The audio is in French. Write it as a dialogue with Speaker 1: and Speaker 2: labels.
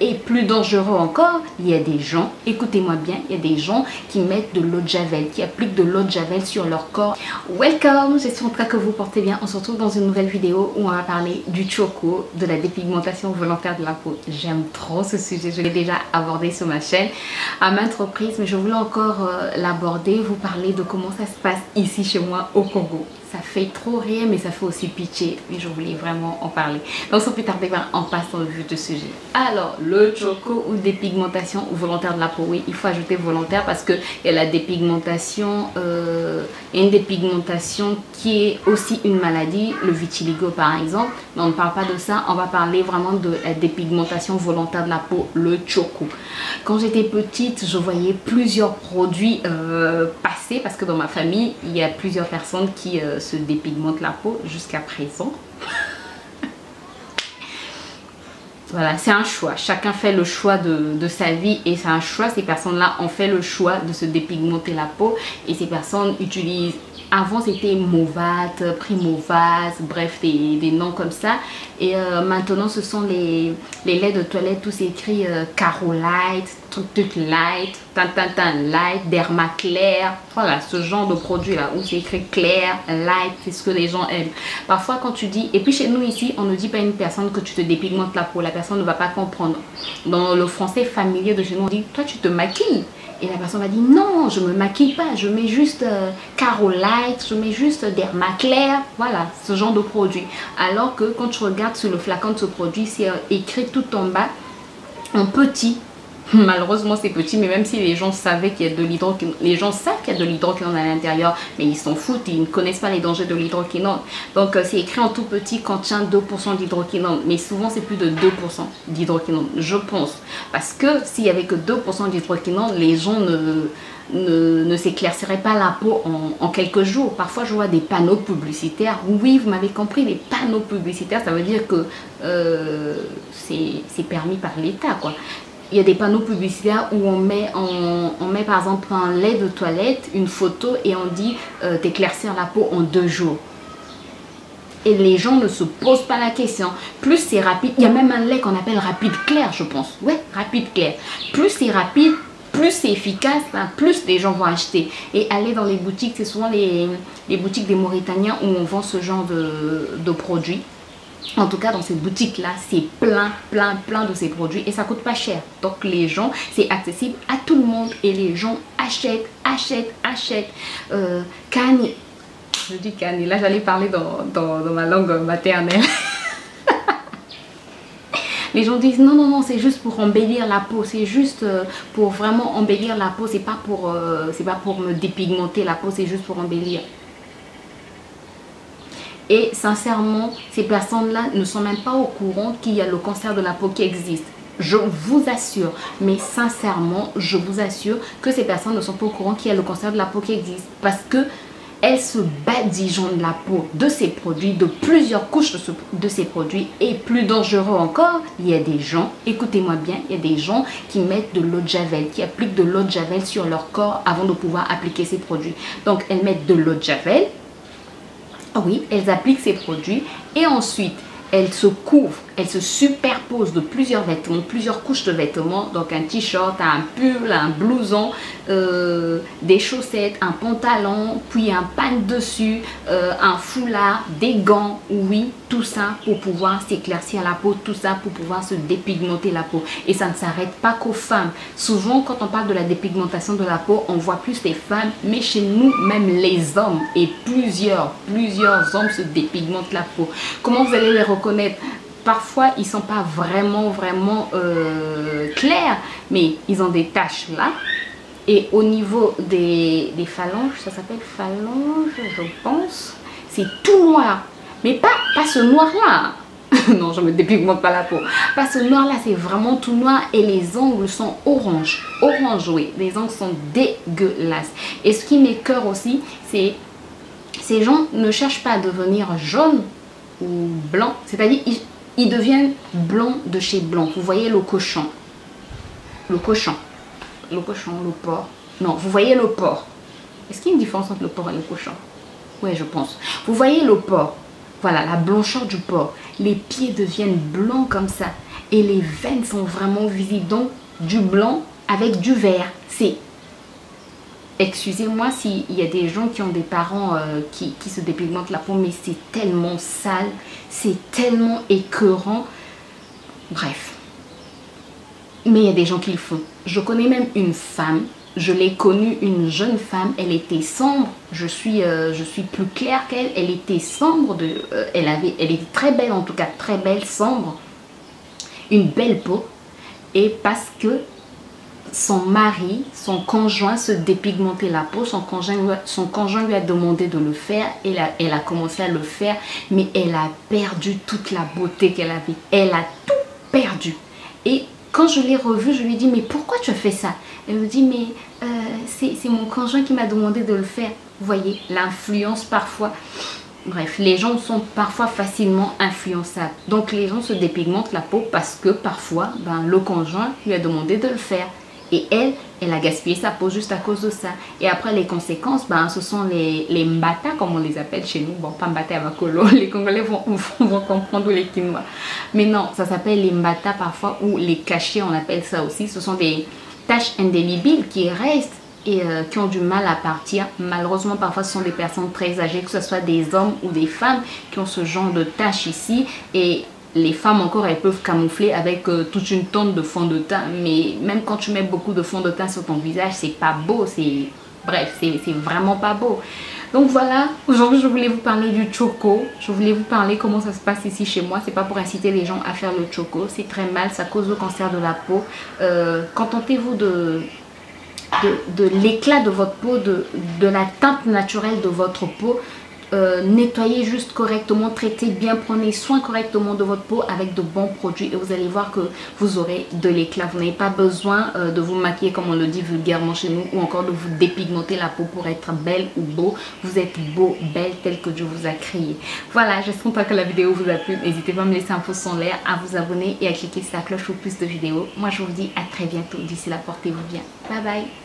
Speaker 1: Et plus dangereux encore, il y a des gens, écoutez-moi bien, il y a des gens qui mettent de l'eau de javel, qui appliquent de l'eau de javel sur leur corps. Welcome, j'espère que vous portez bien. On se retrouve dans une nouvelle vidéo où on va parler du choco, de la dépigmentation volontaire de la peau. J'aime trop ce sujet, je l'ai déjà abordé sur ma chaîne à maintes reprises, mais je voulais encore l'aborder, vous parler de comment ça se passe ici chez moi au Congo. Ça fait trop rire, mais ça fait aussi pitcher, mais je voulais vraiment en parler. Donc sans plus tarder, on passe dans le vif du sujet. Alors, le choco ou dépigmentation volontaire de la peau, oui, il faut ajouter volontaire parce qu'il y a la dépigmentation, une dépigmentation qui est aussi une maladie, le vitiligo par exemple, mais on ne parle pas de ça, on va parler vraiment de la dépigmentation volontaire de la peau, le choco. Quand j'étais petite, je voyais plusieurs produits passer parce que dans ma famille, il y a plusieurs personnes qui se dépigmentent la peau jusqu'à présent. Voilà, c'est un choix. Chacun fait le choix de sa vie et c'est un choix. Ces personnes-là ont fait le choix de se dépigmenter la peau et ces personnes utilisent... Avant c'était Movat, Primovaz, bref des noms comme ça. Et maintenant ce sont les laits de toilette, tous écrits Carolite, truc light, light, Dermaclair. Voilà, ce genre de produit là où c'est écrit clair, light, c'est ce que les gens aiment. Parfois quand tu dis, et puis chez nous ici on ne dit pas à une personne que tu te dépigmentes la peau, la personne ne va pas comprendre. Dans le français familier de chez nous on dit, toi tu te maquilles. Et la personne va dire non, je me maquille pas, je mets juste Carolite, je mets juste Dermaclair, voilà, ce genre de produit. Alors que quand tu regardes sur le flacon de ce produit, c'est écrit tout en bas, en petit. Malheureusement c'est petit, mais même si les gens savaient qu'il y a de l'hydroquinone, les gens savent qu'il y a de l'hydroquinone à l'intérieur, mais ils s'en foutent, ils ne connaissent pas les dangers de l'hydroquinone. Donc c'est écrit en tout petit contient 2% d'hydroquinone, mais souvent c'est plus de 2% d'hydroquinone, je pense. Parce que s'il y avait que 2% d'hydroquinone, les gens ne s'éclairciraient pas la peau en quelques jours. Parfois je vois des panneaux publicitaires, oui vous m'avez compris, les panneaux publicitaires ça veut dire que c'est permis par l'État quoi. Il y a des panneaux publicitaires où on met par exemple un lait de toilette, une photo et on dit t'éclaircir la peau en 2 jours. Et les gens ne se posent pas la question. Plus c'est rapide, il y a même un lait qu'on appelle rapide clair je pense. Ouais, rapide clair. Plus c'est rapide, plus c'est efficace, hein, plus les gens vont acheter. Et aller dans les boutiques, c'est souvent les boutiques des Mauritaniens où on vend ce genre de produits. En tout cas dans ces boutiques là c'est plein de ces produits et ça coûte pas cher, donc les gens, c'est accessible à tout le monde et les gens achètent. Cani, je dis cani, là j'allais parler dans ma langue maternelle. Les gens disent non c'est juste pour embellir la peau, c'est juste pour vraiment embellir la peau, c'est pas pour me dépigmenter la peau, c'est juste pour embellir. Et sincèrement, ces personnes-là ne sont même pas au courant qu'il y a le cancer de la peau qui existe. Je vous assure, mais sincèrement, je vous assure que ces personnes ne sont pas au courant qu'il y a le cancer de la peau qui existe. Parce que elles se badigeonnent la peau de ces produits, de plusieurs couches de ces produits. Et plus dangereux encore, il y a des gens, écoutez-moi bien, il y a des gens qui mettent de l'eau de javel, qui appliquent de l'eau de javel sur leur corps avant de pouvoir appliquer ces produits. Donc, elles mettent de l'eau de javel. Oui, elles appliquent ces produits et ensuite elles se couvrent, elles se superposent de plusieurs vêtements, plusieurs couches de vêtements, donc un t-shirt, un pull, un blouson, des chaussettes, un pantalon, puis un pagne dessus, un foulard, des gants, oui, tout ça pour pouvoir s'éclaircir la peau, tout ça pour pouvoir se dépigmenter la peau. Et ça ne s'arrête pas qu'aux femmes. Souvent quand on parle de la dépigmentation de la peau, on voit plus les femmes, mais chez nous même les hommes et plusieurs hommes se dépigmentent la peau. Comment vous allez les reconnaître? Parfois ils sont pas vraiment clairs, mais ils ont des taches là. Et au niveau des phalanges, ça s'appelle phalange je pense, c'est tout noir. Mais pas ce noir là. Non, je me dépigmente pas la peau. Pas ce noir là, c'est vraiment tout noir et les ongles sont orange. Orange, oui. Les ongles sont dégueulasses. Et ce qui m'écoeure aussi, c'est ces gens ne cherchent pas à devenir jaunes ou blancs. C'est-à-dire, ils deviennent blancs de chez blanc. Vous voyez le cochon. Le porc. Non, vous voyez le porc. Est-ce qu'il y a une différence entre le porc et le cochon? Oui, je pense. Vous voyez le porc. Voilà, la blancheur du porc. Les pieds deviennent blancs comme ça. et les veines sont vraiment visibles. Donc du blanc avec du vert. C'est... Excusez-moi s'il y a des gens qui ont des parents qui se dépigmentent la peau, mais c'est tellement sale, c'est tellement écœurant. Bref. Mais il y a des gens qui le font. Je connais même une femme, je l'ai connue, une jeune femme, elle était sombre. Je suis plus claire qu'elle, elle était sombre, elle était très belle, en tout cas très belle, sombre. Une belle peau. Et parce que son mari, son conjoint se dépigmentait la peau, son conjoint lui a demandé de le faire, elle a commencé à le faire, mais elle a perdu toute la beauté qu'elle avait, elle a tout perdu. Et quand je l'ai revue, je lui ai dit, mais pourquoi tu as fait ça? Elle me dit, mais c'est mon conjoint qui m'a demandé de le faire. Vous voyez, l'influence parfois. Bref, les gens sont parfois facilement influençables. Donc les gens se dépigmentent la peau parce que parfois, le conjoint lui a demandé de le faire. Et elle a gaspillé sa peau juste à cause de ça. Et après, les conséquences, ce sont les mbata, comme on les appelle chez nous. Bon, pas mbata à Makolo, les Congolais vont comprendre, ou les Quinois. Mais non, ça s'appelle les mbata parfois, ou les cachets, on appelle ça aussi. Ce sont des taches indélébiles qui restent et qui ont du mal à partir. Malheureusement, parfois, ce sont des personnes très âgées, que ce soit des hommes ou des femmes, qui ont ce genre de taches ici. Et les femmes encore, elles peuvent camoufler avec toute une tonne de fond de teint. Mais même quand tu mets beaucoup de fond de teint sur ton visage, c'est pas beau. Bref, c'est vraiment pas beau. Donc voilà, aujourd'hui je voulais vous parler du choco. Je voulais vous parler comment ça se passe ici chez moi. C'est pas pour inciter les gens à faire le choco. C'est très mal, ça cause le cancer de la peau. Contentez-vous de l'éclat de votre peau, de la teinte naturelle de votre peau. Nettoyez juste correctement, traitez bien, prenez soin correctement de votre peau avec de bons produits et vous allez voir que vous aurez de l'éclat. Vous n'avez pas besoin de vous maquiller comme on le dit vulgairement chez nous, ou encore de vous dépigmenter la peau pour être belle ou beau. Vous êtes beau, belle, tel que Dieu vous a créé. Voilà, j'espère que la vidéo vous a plu. N'hésitez pas à me laisser un pouce en l'air, à vous abonner et à cliquer sur la cloche pour plus de vidéos. Moi je vous dis à très bientôt. D'ici là, portez-vous bien. Bye bye.